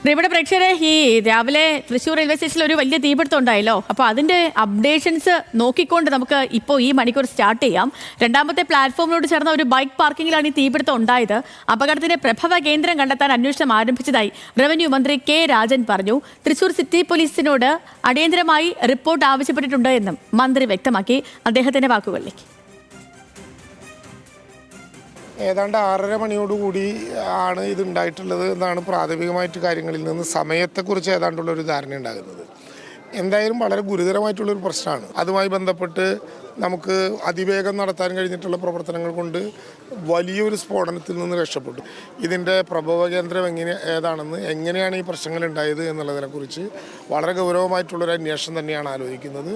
പ്രിയപ്പെട്ട പ്രേക്ഷകരെ, ഈ രാവിലെ തൃശ്ശൂർ റെയിൽവേ സ്റ്റേഷനിൽ ഒരു വലിയ തീപിടുത്തം ഉണ്ടായല്ലോ. അപ്പോൾ അതിന്റെ അപ്ഡേഷൻസ് നോക്കിക്കൊണ്ട് നമുക്ക് ഇപ്പോൾ ഈ മണിക്കൂർ സ്റ്റാർട്ട് ചെയ്യാം. രണ്ടാമത്തെ പ്ലാറ്റ്ഫോമിനോട് ചേർന്ന ഒരു ബൈക്ക് പാർക്കിങ്ങിലാണ് ഈ തീപിടുത്തം ഉണ്ടായത്. അപകടത്തിന്റെ പ്രഭവ കേന്ദ്രം കണ്ടെത്താൻ അന്വേഷണം ആരംഭിച്ചതായി റവന്യൂ മന്ത്രി കെ രാജൻ പറഞ്ഞു. തൃശ്ശൂർ സിറ്റി പോലീസിനോട് അടിയന്തരമായി റിപ്പോർട്ട് ആവശ്യപ്പെട്ടിട്ടുണ്ട് എന്നും മന്ത്രി വ്യക്തമാക്കി. അദ്ദേഹത്തിന്റെ വാക്കുകളിലേക്ക്. ഏതാണ്ട് 6:30 മണിയോടുകൂടി ആണ് ഇത് ഉണ്ടായിട്ടുള്ളത് എന്നാണ് പ്രാഥമികമായിട്ട് കാര്യങ്ങളിൽ നിന്ന് സമയത്തെക്കുറിച്ച് ഏതാണ്ടുള്ളൊരു ധാരണ ഉണ്ടാകുന്നത്. എന്തായാലും വളരെ ഗുരുതരമായിട്ടുള്ളൊരു പ്രശ്നമാണ്. അതുമായി ബന്ധപ്പെട്ട് നമുക്ക് അതിവേഗം നടത്താൻ കഴിഞ്ഞിട്ടുള്ള പ്രവർത്തനങ്ങൾ കൊണ്ട് വലിയൊരു സ്ഫോടനത്തിൽ നിന്ന് രക്ഷപ്പെട്ടു. ഇതിൻ്റെ പ്രഭവ കേന്ദ്രം ഏതാണെന്ന്, എങ്ങനെയാണ് ഈ പ്രശ്നങ്ങൾ ഉണ്ടായത് എന്നുള്ളതിനെക്കുറിച്ച് വളരെ ഗൗരവമായിട്ടുള്ളൊരു അന്വേഷണം തന്നെയാണ് ആലോചിക്കുന്നത്.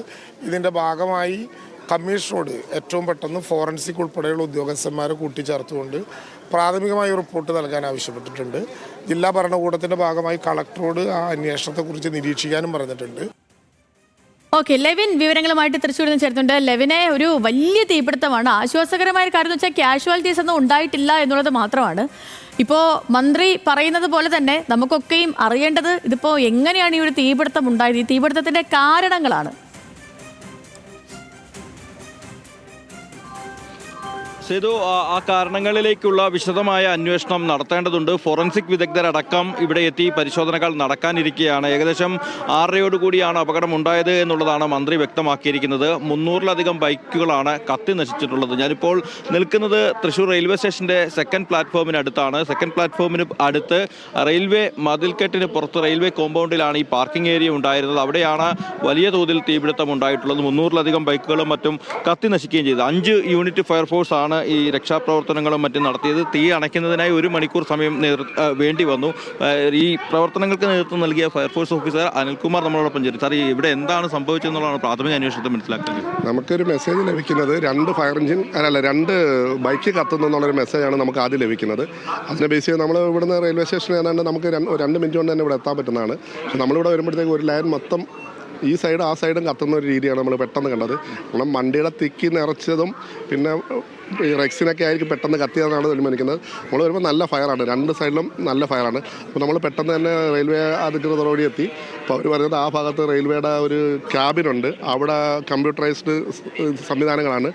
ഇതിൻ്റെ ഭാഗമായി കമ്മീഷനോട് ഏറ്റവും പെട്ടെന്ന് ഫോറൻസിക് ഉൾപ്പെടെയുള്ള ഉദ്യോഗസ്ഥന്മാരെ കൂട്ടിച്ചേർത്തുകൊണ്ട് പ്രാഥമികമായി റിപ്പോർട്ട് നൽകാൻ ആവശ്യപ്പെട്ടിട്ടുണ്ട്. ജില്ലാ ഭരണകൂടത്തിൻ്റെ ഭാഗമായി കളക്ടറോട് ആ അന്വേഷണത്തെക്കുറിച്ച് നിരീക്ഷിക്കാനും പറഞ്ഞിട്ടുണ്ട്. ഓക്കെ, ലെവിൻ വിവരങ്ങളുമായിട്ട് തൃശ്ശൂരിൽ നിന്ന് ചേർത്തുണ്ട്. ലെവിനെ, ഒരു വലിയ തീപിടുത്തമാണ്. ആശ്വാസകരമായ കാര്യം എന്ന് വെച്ചാൽ കാഷ്വാലിറ്റീസ് ഒന്നും ഉണ്ടായിട്ടില്ല എന്നുള്ളത് മാത്രമാണ്. ഇപ്പോൾ മന്ത്രി പറയുന്നത് പോലെ തന്നെ നമുക്കൊക്കെയും അറിയേണ്ടത് ഇതിപ്പോൾ എങ്ങനെയാണ് ഈ ഒരു തീപിടുത്തം ഉണ്ടായത്, ഈ തീപിടുത്തത്തിൻ്റെ കാരണങ്ങളാണ്. സേതു, ആ കാരണങ്ങളിലേക്കുള്ള വിശദമായ അന്വേഷണം നടത്തേണ്ടതുണ്ട്. ഫോറൻസിക് വിദഗ്ധരടക്കം ഇവിടെ എത്തി പരിശോധനകൾ നടക്കാനിരിക്കുകയാണ്. ഏകദേശം 6:30 അപകടം ഉണ്ടായത് എന്നുള്ളതാണ് മന്ത്രി വ്യക്തമാക്കിയിരിക്കുന്നത്. 300-ലധികം ബൈക്കുകളാണ് കത്തി നശിച്ചിട്ടുള്ളത്. ഞാനിപ്പോൾ നിൽക്കുന്നത് തൃശ്ശൂർ റെയിൽവേ സ്റ്റേഷൻ്റെ സെക്കൻഡ് പ്ലാറ്റ്ഫോമിനടുത്താണ്. സെക്കൻഡ് പ്ലാറ്റ്ഫോമിന് അടുത്ത് റെയിൽവേ മതിൽക്കെട്ടിന് പുറത്ത് റെയിൽവേ കോമ്പൗണ്ടിലാണ് ഈ പാർക്കിംഗ് ഏരിയ ഉണ്ടായിരുന്നത്. അവിടെയാണ് വലിയ തോതിൽ തീപിടുത്തം ഉണ്ടായിട്ടുള്ളത്. 300-ലധികം ബൈക്കുകളും മറ്റും കത്തി നശിക്കുകയും ചെയ്തു. 5 യൂണിറ്റ് ഫയർഫോഴ്സ് ആണ് ഈ രക്ഷാപ്രവർത്തനങ്ങളും മറ്റും നടത്തിയത്. തീ അണയ്ക്കുന്നതിനായി 1 മണിക്കൂർ സമയം വേണ്ടി വന്നു. ഈ പ്രവർത്തനങ്ങൾക്ക് നേതൃത്വം നൽകിയ ഫയർഫോഴ്സ് ഓഫീസർ അനിൽകുമാർ നമ്മളോടൊപ്പം ചേരും. സാർ, ഇവിടെ എന്താണ് സംഭവിച്ചതെന്നുള്ളതാണ് പ്രാഥമിക അന്വേഷണത്തിൽ മനസ്സിലാക്കുന്നത്. നമുക്കൊരു മെസ്സേജ് ലഭിക്കുന്നത് 2 ബൈക്ക് കത്തുന്നു എന്നുള്ളൊരു മെസ്സേജാണ് നമുക്ക് ആദ്യം ലഭിക്കുന്നത്. അതിനെ ബേസ് ചെയ്ത് നമ്മൾ ഇവിടുന്ന് റെയിൽവേ സ്റ്റേഷനിൽ ഏതാണ്ട് നമുക്ക് 2 മിനിറ്റ് കൊണ്ട് തന്നെ ഇവിടെ എത്താൻ പറ്റുന്നതാണ്. പക്ഷെ നമ്മളിവിടെ വരുമ്പോഴത്തേക്ക് ഒരു ലൈൻ മൊത്തം ഈ സൈഡ് ആ സൈഡും കത്തുന്ന ഒരു രീതിയാണ് നമ്മൾ പെട്ടെന്ന് കണ്ടത്. കാരണം വണ്ടിയുടെ തിക്കി നിറച്ചതും പിന്നെ ഈ റെക്സിനൊക്കെ ആയിരിക്കും പെട്ടെന്ന് കത്തിയതെന്നാണ് തീരുമാനിക്കുന്നത്. നമ്മൾ വരുമ്പോൾ നല്ല ഫയറാണ്, 2 സൈഡിലും നല്ല ഫയറാണ്. അപ്പോൾ നമ്മൾ പെട്ടെന്ന് തന്നെ റെയിൽവേ അധികൃതരോട് എത്തി. അപ്പോൾ അവർ പറയുന്നത് ആ ഭാഗത്ത് റെയിൽവേയുടെ ഒരു ക്യാബിനുണ്ട്, അവിടെ കമ്പ്യൂട്ടറൈസ്ഡ് സംവിധാനങ്ങളാണ്.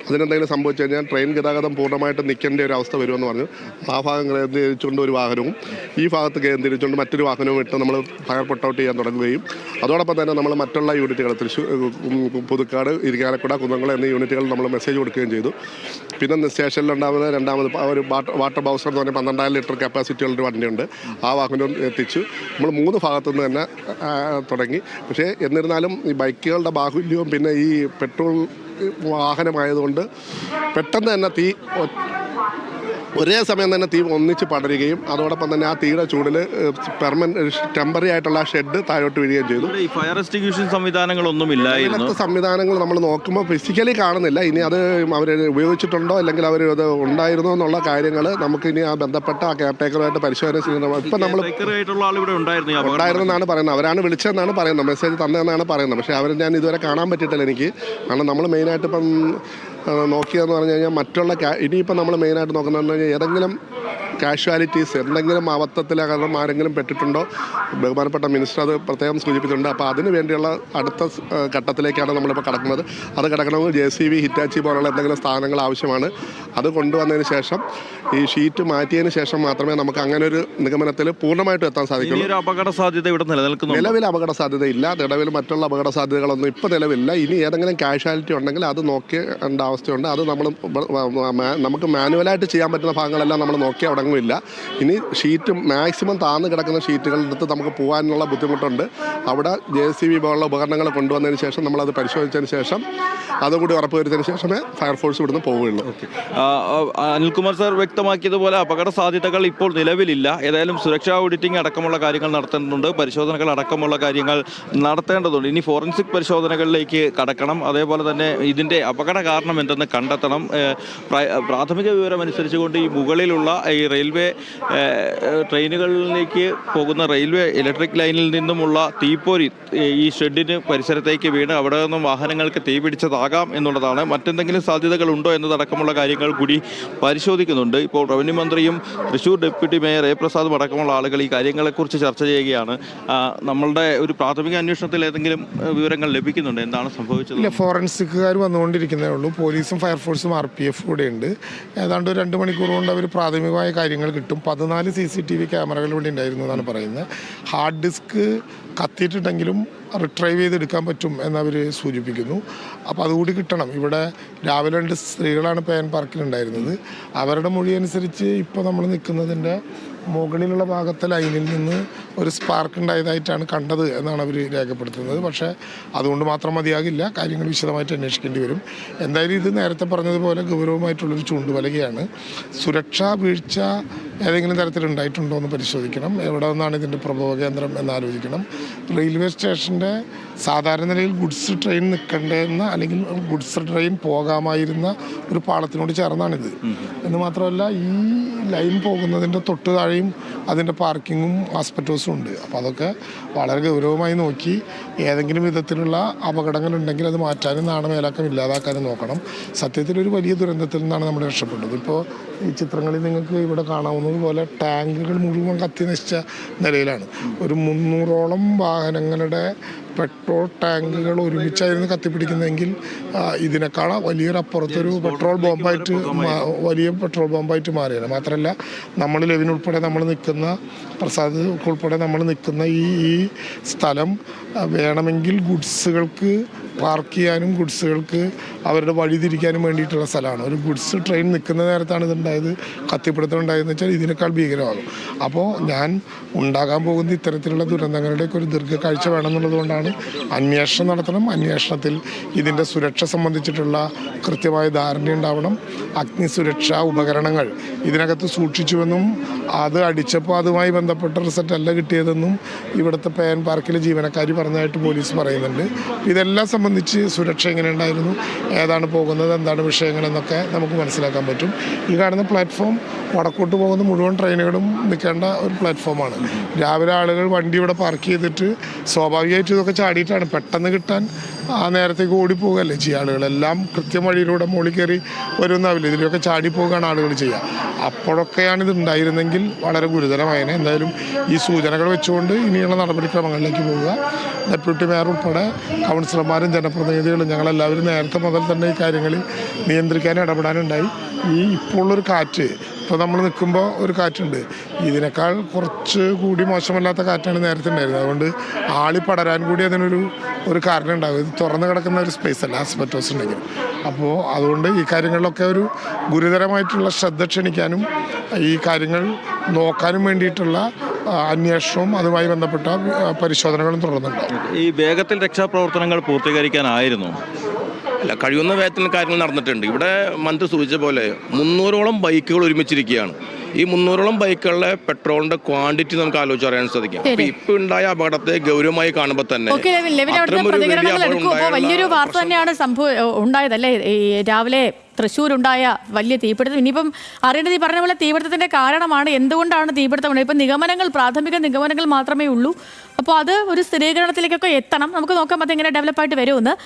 അതിനെന്തെങ്കിലും സംഭവിച്ചു കഴിഞ്ഞാൽ ട്രെയിൻ ഗതാഗതം പൂർണ്ണമായിട്ട് നിൽക്കേണ്ട ഒരു അവസ്ഥ വരുമെന്ന് പറഞ്ഞു. ആ ഭാഗം കേന്ദ്രീകരിച്ചുകൊണ്ട് ഒരു വാഹനവും ഈ ഭാഗത്ത് കേന്ദ്രീകരിച്ചുകൊണ്ട് മറ്റൊരു വാഹനവും ഇട്ട് നമ്മൾ ഫയർ പുട്ട് ഔട്ട് ചെയ്യാൻ തുടങ്ങുകയും അതോടൊപ്പം തന്നെ നമ്മൾ മറ്റുള്ള യൂണിറ്റുകൾ തൃശ്ശൂർ, പുതുക്കാട്, ഇരിങ്ങാലക്കുട, കുന്നംകുളം എന്നീ യൂണിറ്റുകൾ നമ്മൾ മെസ്സേജ് കൊടുക്കുകയും ചെയ്തു. പിന്നെ സ്റ്റേഷനിലുണ്ടാവുന്ന രണ്ടാമത് ഒരു വാട്ടർ ബൗസർ എന്ന് പറഞ്ഞാൽ 12,000 ലിറ്റർ കപ്പാസിറ്റിയുള്ളൊരു വണ്ടിയുണ്ട്. ആ വാഹനം എത്തിച്ചു. നമ്മൾ 3 ഭാഗത്തുനിന്ന് തന്നെ തുടങ്ങി. പക്ഷേ എന്നിരുന്നാലും ഈ ബൈക്കുകളുടെ ബാഹുല്യവും പിന്നെ ഈ പെട്രോൾ വാഹനമായതുകൊണ്ട് പെട്ടെന്ന് തന്നെ തീ ഒരേ സമയം തന്നെ തീ ഒന്നിച്ച് പടരുകയും അതോടൊപ്പം തന്നെ ആ തീയുടെ ചൂടിൽ ടെമ്പററി ആയിട്ടുള്ള ഷെഡ് താഴോട്ട് വീഴുകയും ചെയ്തു. ഈ ഫയർ എക്സ്റ്റിങ്ക്യൂഷൻ സംവിധാനങ്ങളൊന്നും ഇല്ലായിരുന്നു. സംവിധാനങ്ങൾ നമ്മൾ നോക്കുമ്പോൾ ഫിസിക്കലി കാണുന്നില്ല. ഇനി അത് അവർ ഉപയോഗിച്ചിട്ടുണ്ടോ അല്ലെങ്കിൽ അവർ അത് ഉണ്ടായിരുന്നോ എന്നുള്ള കാര്യങ്ങൾ നമുക്ക് ഇനി ആ ബന്ധപ്പെട്ട ആ കെയർടേക്കറുമായിട്ട് പരിശോധന ചെയ്യണം. ഇപ്പം നമ്മൾ ഉണ്ടായിരുന്നെന്നാണ് പറയുന്നത്. അവരാണ് വിളിച്ചതെന്നാണ് പറയുന്നത്, മെസ്സേജ് തന്നതെന്നാണ് പറയുന്നത്. പക്ഷേ അവർ ഞാൻ ഇതുവരെ കാണാൻ പറ്റിയിട്ടില്ല എനിക്ക്. കാരണം നമ്മൾ മെയിനായിട്ട് ഇപ്പം നോക്കിയതെന്ന് പറഞ്ഞു കഴിഞ്ഞാൽ മറ്റുള്ള ഇനിയിപ്പോൾ നമ്മൾ മെയിനായിട്ട് നോക്കുന്നതെന്ന് പറഞ്ഞാൽ ഏതെങ്കിലും കാഷ്വാലിറ്റീസ്, എന്തെങ്കിലും അബദ്ധത്തിൽ കാരണം ആരെങ്കിലും പെട്ടിട്ടുണ്ടോ. ബഹുമാനപ്പെട്ട മിനിസ്റ്റർ അത് പ്രത്യേകം സൂചിപ്പിച്ചിട്ടുണ്ട്. അപ്പോൾ അതിന് വേണ്ടിയുള്ള അടുത്ത ഘട്ടത്തിലേക്കാണ് നമ്മളിപ്പോൾ കടക്കുന്നത്. അത് കിടക്കണമെങ്കിൽ JCB, ഹിറ്റാച്ചി പോലുള്ള എന്തെങ്കിലും സ്ഥാനങ്ങൾ ആവശ്യമാണ്. അത് കൊണ്ടുവന്നതിന് ശേഷം ഈ ഷീറ്റ് മാറ്റിയതിന് ശേഷം മാത്രമേ നമുക്ക് അങ്ങനെ ഒരു നിഗമനത്തിൽ പൂർണ്ണമായിട്ടും എത്താൻ സാധിക്കുള്ളൂ. അപകട സാധ്യത ഇവിടെ നിലനിൽക്കുന്നു. നിലവിൽ അപകട സാധ്യതയില്ല. നിലവിൽ മറ്റുള്ള അപകട സാധ്യതകളൊന്നും ഇപ്പോൾ നിലവിലില്ല. ഇനി ഏതെങ്കിലും കാഷ്വാലിറ്റി ഉണ്ടെങ്കിൽ അത് നോക്കേണ്ട അവസ്ഥയുണ്ട്. അത് നമുക്ക് മാനുവലായിട്ട് ചെയ്യാൻ പറ്റുന്ന ഭാഗങ്ങളെല്ലാം നമ്മൾ നോക്കി അവിടെ ഇല്ല. ഇനി ഷീറ്റ് മാക്സിമം താഴ്ന്നു കിടക്കുന്ന ഷീറ്റുകളുടെ അടുത്ത് നമുക്ക് പോകാനുള്ള ബുദ്ധിമുട്ടുണ്ട്. അവിടെ JCB പോലുള്ള ഉപകരണങ്ങൾ കൊണ്ടുവന്നതിന് ശേഷം നമ്മളത് പരിശോധിച്ചതിന് ശേഷം അതുകൂടി ഉറപ്പുവരുത്തിയതിന് ശേഷമേ ഫയർഫോഴ്സ് ഇവിടുന്ന് പോവുകയുള്ളൂ. അനിൽകുമാർ സാർ വ്യക്തമാക്കിയതുപോലെ അപകട സാധ്യതകൾ ഇപ്പോൾ നിലവിലില്ല. ഏതായാലും സുരക്ഷാ ഓഡിറ്റിംഗ് അടക്കമുള്ള കാര്യങ്ങൾ നടത്തേണ്ടതുണ്ട്, പരിശോധനകൾ അടക്കമുള്ള കാര്യങ്ങൾ നടത്തേണ്ടതുണ്ട്. ഇനി ഫോറൻസിക് പരിശോധനകളിലേക്ക് കടക്കണം. അതേപോലെ തന്നെ ഇതിൻ്റെ അപകട കാരണം എന്തെന്ന് കണ്ടെത്തണം. പ്രാഥമിക വിവരം അനുസരിച്ചുകൊണ്ട് ഈ മുകളിലുള്ള ഈ റെയിൽവേ ട്രെയിനുകളിലേക്ക് പോകുന്ന റെയിൽവേ ഇലക്ട്രിക് ലൈനിൽ നിന്നുമുള്ള തീപ്പൊരി ഈ ഷെഡിന് പരിസരത്തേക്ക് വീണ് അവിടെ നിന്നും വാഹനങ്ങൾക്ക് തീ പിടിച്ചതാകാം എന്നുള്ളതാണ്. മറ്റെന്തെങ്കിലും സാധ്യതകളുണ്ടോ എന്നതടക്കമുള്ള കാര്യങ്ങൾ കൂടി പരിശോധിക്കുന്നുണ്ട്. ഇപ്പോൾ റവന്യൂ മന്ത്രിയും തൃശ്ശൂർ ഡെപ്യൂട്ടി മേയർ എ പ്രസാദും അടക്കമുള്ള ആളുകൾ ഈ കാര്യങ്ങളെക്കുറിച്ച് ചർച്ച ചെയ്യുകയാണ്. നമ്മളുടെ ഒരു പ്രാഥമിക അന്വേഷണത്തിൽ ഏതെങ്കിലും വിവരങ്ങൾ ലഭിക്കുന്നുണ്ട്? എന്താണ് സംഭവിച്ചത്? ഇല്ല, ഫോറൻസിക്കുകാർ വന്നുകൊണ്ടിരിക്കുന്നേ ഉള്ളൂ. പോലീസും ഫയർഫോഴ്സും RPF കൂടെ ഉണ്ട്. ഏതാണ്ട് 2 മണിക്കൂർ കൊണ്ട് അവർ പ്രാഥമികമായ കാര്യങ്ങൾ കിട്ടും. 14 CCTV ക്യാമറകൾ ഇവിടെ ഉണ്ടായിരുന്നു എന്നാണ് പറയുന്നത്. ഹാർഡ് ഡിസ്ക് കത്തിയിട്ടുണ്ടെങ്കിലും റിട്രൈവ് ചെയ്തെടുക്കാൻ പറ്റും എന്നവർ സൂചിപ്പിക്കുന്നു. അപ്പോൾ അതുകൂടി കിട്ടണം. ഇവിടെ രാവിലെ 2 സ്ത്രീകളാണ് പേൻ പാർക്കിലുണ്ടായിരുന്നത്. അവരുടെ മൊഴി അനുസരിച്ച് ഇപ്പോൾ നമ്മൾ നിൽക്കുന്നതിൻ്റെ മുകളിലുള്ള ഭാഗത്തെ ലൈനിൽ നിന്ന് ഒരു സ്പാർക്ക് ഉണ്ടായതായിട്ടാണ് കണ്ടത് എന്നാണ് അവർ രേഖപ്പെടുത്തുന്നത്. പക്ഷേ അതുകൊണ്ട് മാത്രം മതിയാകില്ല, കാര്യങ്ങൾ വിശദമായിട്ട് അന്വേഷിക്കേണ്ടി വരും. എന്തായാലും ഇത് നേരത്തെ പറഞ്ഞതുപോലെ ഗൗരവമായിട്ടുള്ളൊരു ചൂണ്ടുവലകയാണ്. സുരക്ഷാ വീഴ്ച ഏതെങ്കിലും തരത്തിലുണ്ടായിട്ടുണ്ടോ എന്ന് പരിശോധിക്കണം. എവിടെ നിന്നാണ് ഇതിൻ്റെ പ്രഭവ കേന്ദ്രം എന്നാലോചിക്കണം. റെയിൽവേ സ്റ്റേഷൻ്റെ സാധാരണ നിലയിൽ ഗുഡ്സ് ട്രെയിൻ നിൽക്കേണ്ടതെന്ന അല്ലെങ്കിൽ ഗുഡ്സ് ട്രെയിൻ പോകാമായിരുന്ന ഒരു പാളത്തിനോട് ചേർന്നാണിത് എന്ന് മാത്രമല്ല ഈ ലൈൻ പോകുന്നതിൻ്റെ തൊട്ട് താഴെയും അതിൻ്റെ പാർക്കിങ്ങും ആസ്പെറ്റോസും ഉണ്ട്. അപ്പോൾ അതൊക്കെ വളരെ ഗൗരവമായി നോക്കി ഏതെങ്കിലും വിധത്തിലുള്ള അപകടങ്ങളുണ്ടെങ്കിൽ അത് മാറ്റാനും നാണമേലാക്കം ഇല്ലാതാക്കാനും നോക്കണം. സത്യത്തിൽ ഒരു വലിയ ദുരന്തത്തിൽ നിന്നാണ് നമ്മൾ രക്ഷപ്പെട്ടത്. ഇപ്പോൾ ഈ ചിത്രങ്ങളിൽ നിങ്ങൾക്ക് ഇവിടെ കാണാവുന്നത് പോലെ ടാങ്കുകൾ മുഴുവൻ കത്തി നശിച്ച നിലയിലാണ്. ഒരു 300ഓളം വാഹനങ്ങളുടെ പെട്രോൾ ടാങ്കുകൾ ഒരുമിച്ചായിരുന്നു കത്തിപ്പിടിക്കുന്നതെങ്കിൽ ഇതിനേക്കാൾ വലിയൊരു അപ്പുറത്തൊരു പെട്രോൾ ബോംബായിട്ട് മാറിയാണ്. മാത്രമല്ല നമ്മൾ ലെവിൻ ഉൾപ്പെടെ നമ്മൾ നിൽക്കുന്ന പ്രസാദ് ഉൾപ്പെടെ നമ്മൾ നിൽക്കുന്ന ഈ സ്ഥലം വേണമെങ്കിൽ ഗുഡ്സുകൾക്ക് പാർക്ക് ചെയ്യാനും ഗുഡ്സുകൾക്ക് അവരുടെ വഴി തിരിക്കാനും വേണ്ടിയിട്ടുള്ള സ്ഥലമാണ്. ഒരു ഗുഡ്സ് ട്രെയിൻ നിൽക്കുന്ന നേരത്താണ് ഇതുണ്ടായത്, കത്തിപ്പിടുത്തം ഉണ്ടായതെന്ന് വെച്ചാൽ ഇതിനേക്കാൾ ഭീകരമാകും. അപ്പോൾ ഞാൻ ഉണ്ടാകാൻ പോകുന്ന ഇത്തരത്തിലുള്ള ദുരന്തങ്ങളുടെയൊക്കെ ഒരു ദീർഘകാഴ്ച വേണമെന്നുള്ളത് കൊണ്ടാണ് അന്വേഷണം നടത്തണം. അന്വേഷണത്തിൽ ഇതിൻ്റെ സുരക്ഷ സംബന്ധിച്ചിട്ടുള്ള കൃത്യമായ ധാരണയുണ്ടാവണം. അഗ്നി സുരക്ഷാ ഉപകരണങ്ങൾ ഇതിനകത്ത് സൂക്ഷിച്ചുവെന്നും അത് അടിച്ചപ്പോൾ അതുമായി ബന്ധപ്പെട്ട റിസൾട്ട് അല്ല കിട്ടിയതെന്നും ഇവിടുത്തെ പേൻ പാർക്കിലെ ജീവനക്കാരി പറഞ്ഞതായിട്ട് പോലീസ് പറയുന്നുണ്ട്. ഇതെല്ലാം സംബന്ധിച്ച് സുരക്ഷ എങ്ങനെ ഉണ്ടായിരുന്നു, ഏതാണ് പോകുന്നത്, എന്താണ് വിഷയങ്ങളെന്നൊക്കെ നമുക്ക് മനസ്സിലാക്കാൻ പറ്റും. ഈ കാണുന്ന പ്ലാറ്റ്ഫോം വടക്കോട്ട് പോകുന്ന മുഴുവൻ ട്രെയിനുകളും നിൽക്കേണ്ട ഒരു പ്ലാറ്റ്ഫോമാണ്. രാവിലെ ആളുകൾ വണ്ടി ഇവിടെ പാർക്ക് ചെയ്തിട്ട് സ്വാഭാവികമായിട്ടും ഇതൊക്കെ ചാടിയിട്ടാണ് പെട്ടെന്ന് കിട്ടാൻ ആ നേരത്തേക്ക് ഓടിപ്പോകുകയല്ലേ ചെയ്യുക. ആളുകളെല്ലാം കൃത്യം വഴിയിലൂടെ മുകളിൽ കയറി വരുന്നാവില്ല, ഇതിലൊക്കെ ചാടിപ്പോവുകയാണ് ആളുകൾ ചെയ്യുക. അപ്പോഴൊക്കെയാണ് ഇത് ഉണ്ടായിരുന്നെങ്കിൽ വളരെ ഗുരുതരമായേനെ. എന്തായാലും ഈ സൂചനകൾ വെച്ചുകൊണ്ട് ഇനിയുള്ള നടപടിക്രമങ്ങളിലേക്ക് പോവുക. ഡെപ്യൂട്ടി മേയർ ഉൾപ്പെടെ കൗൺസിലർമാരും ജനപ്രതിനിധികളും ഞങ്ങളെല്ലാവരും നേരത്തെ മുതൽ തന്നെ ഈ കാര്യങ്ങളിൽ നിയന്ത്രിക്കാനും ഇടപെടാനുണ്ടായി. ഈ ഇപ്പോൾ ഉള്ളൊരു കാറ്റ്, ഇപ്പോൾ നമ്മൾ നിൽക്കുമ്പോൾ ഒരു കാറ്റുണ്ട്, ഇതിനേക്കാൾ കുറച്ച് കൂടി മോശമല്ലാത്ത കാറ്റാണ് നേരത്തെ ഉണ്ടായിരുന്നത്. അതുകൊണ്ട് ആളി പടരാൻ കൂടി ഒരു കാരണം ഉണ്ടാകും. ഇത് തുറന്നു കിടക്കുന്ന ഒരു സ്പേസ് അല്ല ആസ്പെറ്റോസ് ഉണ്ടെങ്കിൽ. അപ്പോൾ അതുകൊണ്ട് ഈ കാര്യങ്ങളിലൊക്കെ ഒരു ഗുരുതരമായിട്ടുള്ള ശ്രദ്ധ ക്ഷണിക്കാനും ഈ കാര്യങ്ങൾ നോക്കാനും വേണ്ടിയിട്ടുള്ള അന്വേഷണവും അതുമായി ബന്ധപ്പെട്ട പരിശോധനകളും തുടർന്നുണ്ടാകും. ഈ വേഗത്തിൽ രക്ഷാപ്രവർത്തനങ്ങൾ പൂർത്തീകരിക്കാനായിരുന്നു? അല്ല, കഴിയുന്ന വേഗത്തിൽ കാര്യങ്ങൾ നടന്നിട്ടുണ്ട്. ഇവിടെ മന്ത്രി സൂചിച്ച പോലെ 300ഓളം ബൈക്കുകൾ ഒരുമിച്ചിരിക്കുകയാണ്. ഈ 300ഓളം ബൈക്കുകളുടെ പെട്രോളിന്റെ ക്വാണ്ടിറ്റി നമുക്ക് ആലോചിച്ചറിയാൻ സാധിക്കും. അപ്പൊ ഇപ്പൊ ഉണ്ടായ അപകടത്തെ ഗൗരവമായി കാണുമ്പോൾ തന്നെ വലിയൊരു വാർത്ത തന്നെയാണ് ഉണ്ടായതല്ലേ ഈ രാവിലെ തൃശ്ശൂരുണ്ടായ വലിയ തീപിടുത്തം. ഇനിയിപ്പം അറിയേണ്ടത് ഈ പറഞ്ഞ പോലെ തീപിടുത്തത്തിന്റെ കാരണമാണ്, എന്തുകൊണ്ടാണ് തീപിടുത്തം ഉണ്ടായത്. ഇപ്പം പ്രാഥമിക നിഗമനങ്ങൾ മാത്രമേ ഉള്ളൂ. അപ്പോൾ അത് ഒരു സ്ഥിരീകരണത്തിലേക്കൊക്കെ എത്തണം. നമുക്ക് നോക്കാം അതെങ്ങനെ ഡെവലപ്പായിട്ട് വരുമെന്ന്.